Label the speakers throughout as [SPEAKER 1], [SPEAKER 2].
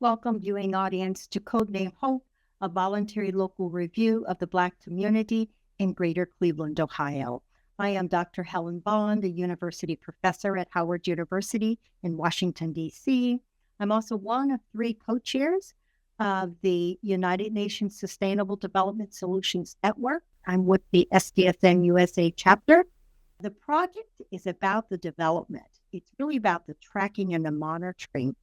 [SPEAKER 1] Welcome, viewing audience, to Codename Hope, a voluntary local review of the Black community in Greater Cleveland, Ohio. I am Dr. Helen, a university professor at Howard University in Washington, D.C. I'm also one of 3 co-chairs of the United Nations Sustainable Development Solutions Network. I'm with the SDSN USA chapter. The project is about the development. It's really about the tracking and the monitoring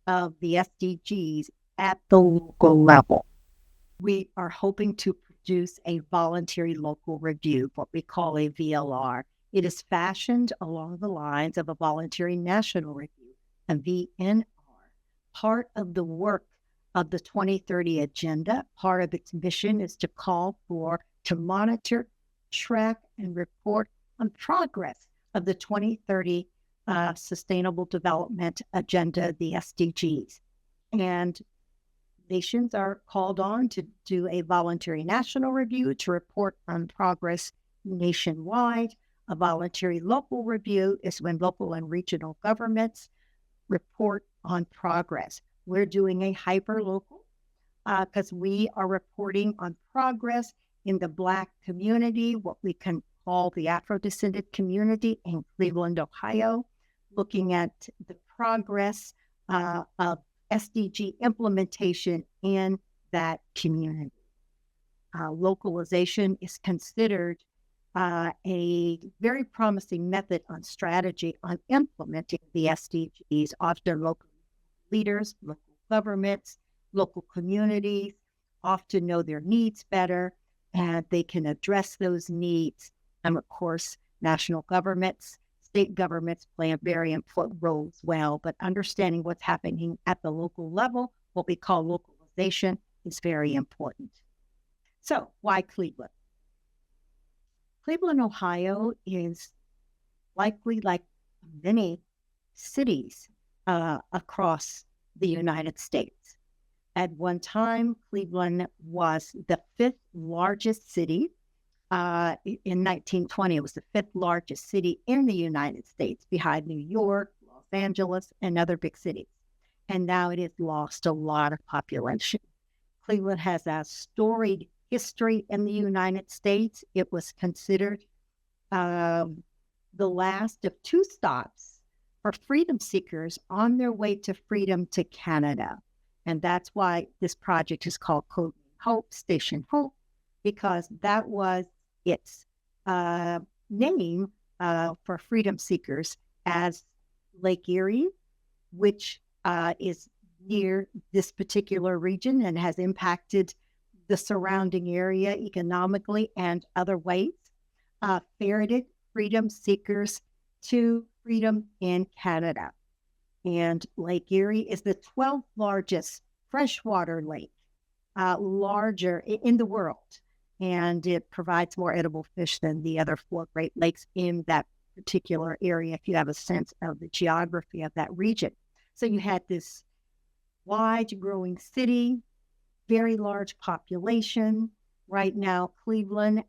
[SPEAKER 1] of the SDGs at the local level. We are hoping to produce a voluntary local review, what we call a VLR. It is fashioned along the lines of a voluntary national review, a VNR. Part of the work of the 2030 agenda, part of its mission is to call to monitor, track, and report on progress of the 2030 Sustainable Development Agenda, the SDGs. And nations are called on to do a voluntary national review to report on progress nationwide. A voluntary local review is when local and regional governments report on progress. We're doing a hyper-local because we are reporting on progress in the Black community, what we can call the Afro-descendant community in Cleveland, Ohio, looking at the progress of SDG implementation in that community. Localization is considered a very promising method on strategy on implementing the SDGs. Often local leaders, local governments, local communities often know their needs better, and they can address those needs. And of course, national governments, state governments play a very important role as well. But understanding what's happening at the local level, what we call localization, is very important. So why Cleveland? Cleveland, Ohio is likely, like many cities across the United States. At one time, Cleveland was the 5th largest city. In 1920, it was the 5th largest city in the United States, behind New York, Los Angeles, and other big cities. And now it has lost a lot of population. Cleveland has a storied history in the United States. It was considered the last of 2 stops for freedom seekers on their way to freedom to Canada. And that's why this project is called Codename Hope, Station Hope, because that was its name for freedom seekers, as Lake Erie, which is near this particular region and has impacted the surrounding area economically and other ways, ferreted freedom seekers to freedom in Canada. And Lake Erie is the 12th largest freshwater lake, larger in the world. And it provides more edible fish than the other 4 Great Lakes in that particular area, if you have a sense of the geography of that region. So you had this wide growing city, very large population. Right now, Cleveland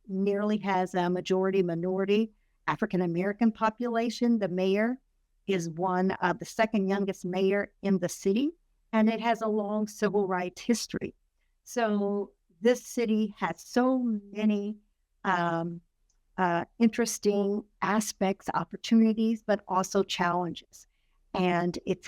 [SPEAKER 1] nearly has a majority minority African-American population. The mayor is one of the 2nd youngest mayor in the city, and it has a long civil rights history. So this city has so many interesting aspects, opportunities, but also challenges. And it's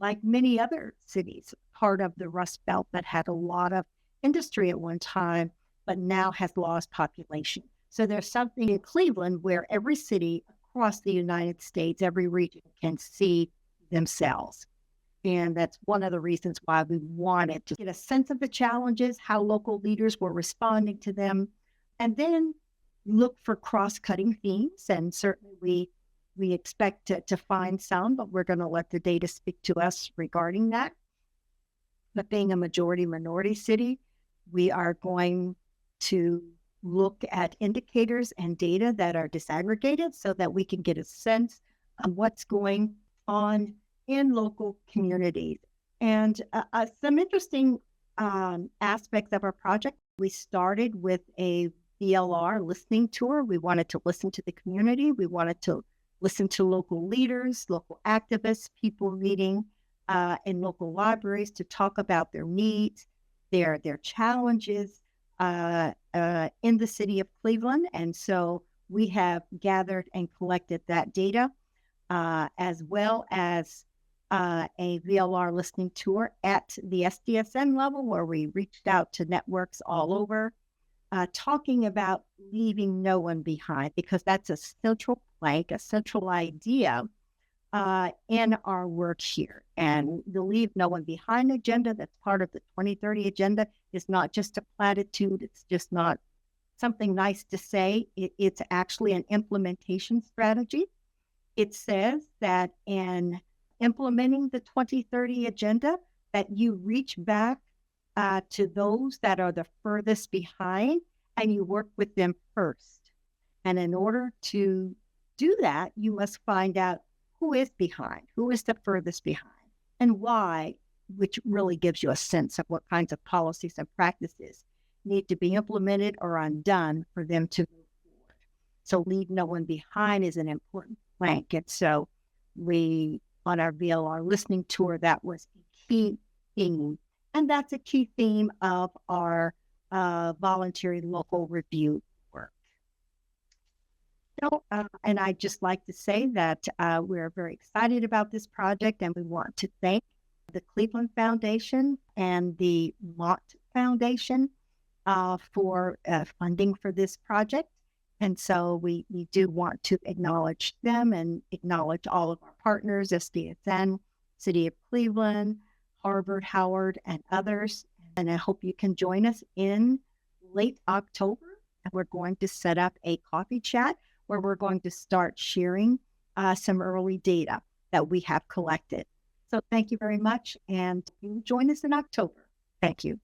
[SPEAKER 1] like many other cities, part of the Rust Belt that had a lot of industry at one time, but now has lost population. So there's something in Cleveland where every city across the United States, every region can see themselves. And that's one of the reasons why we wanted to get a sense of the challenges, how local leaders were responding to them, and then look for cross-cutting themes. And certainly we expect to find some, but we're going to let the data speak to us regarding that. But being a majority minority city, we are going to look at indicators and data that are disaggregated so that we can get a sense of what's going on in local communities. And some interesting aspects of our project. We started with a VLR listening tour. We wanted to listen to the community. We wanted to listen to local leaders, local activists, people needing in local libraries to talk about their needs, their challenges in the city of Cleveland. And so we have gathered and collected that data, as well as a VLR listening tour at the SDSN level, where we reached out to networks all over, talking about leaving no one behind, because that's a central plank, a central idea in our work here. And the Leave No One Behind agenda, that's part of the 2030 agenda, is not just a platitude. It's just not something nice to say. It's actually an implementation strategy. It says that in implementing the 2030 agenda, that you reach back to those that are the furthest behind, and you work with them first. And in order to do that, you must find out who is behind, who is the furthest behind, and why, which really gives you a sense of what kinds of policies and practices need to be implemented or undone for them to move forward. So leave no one behind is an important plank. And so we, on our VLR listening tour, that was a key theme. And that's a key theme of our voluntary local review work. So, and I'd just like to say that we're very excited about this project, and we want to thank the Cleveland Foundation and the Mott Foundation for funding for this project. And so we do want to acknowledge them and acknowledge all of our partners, SDSN, City of Cleveland, Harvard, Howard, and others. And I hope you can join us in late October. And we're going to set up a coffee chat where we're going to start sharing some early data that we have collected. So thank you very much. And you join us in October. Thank you.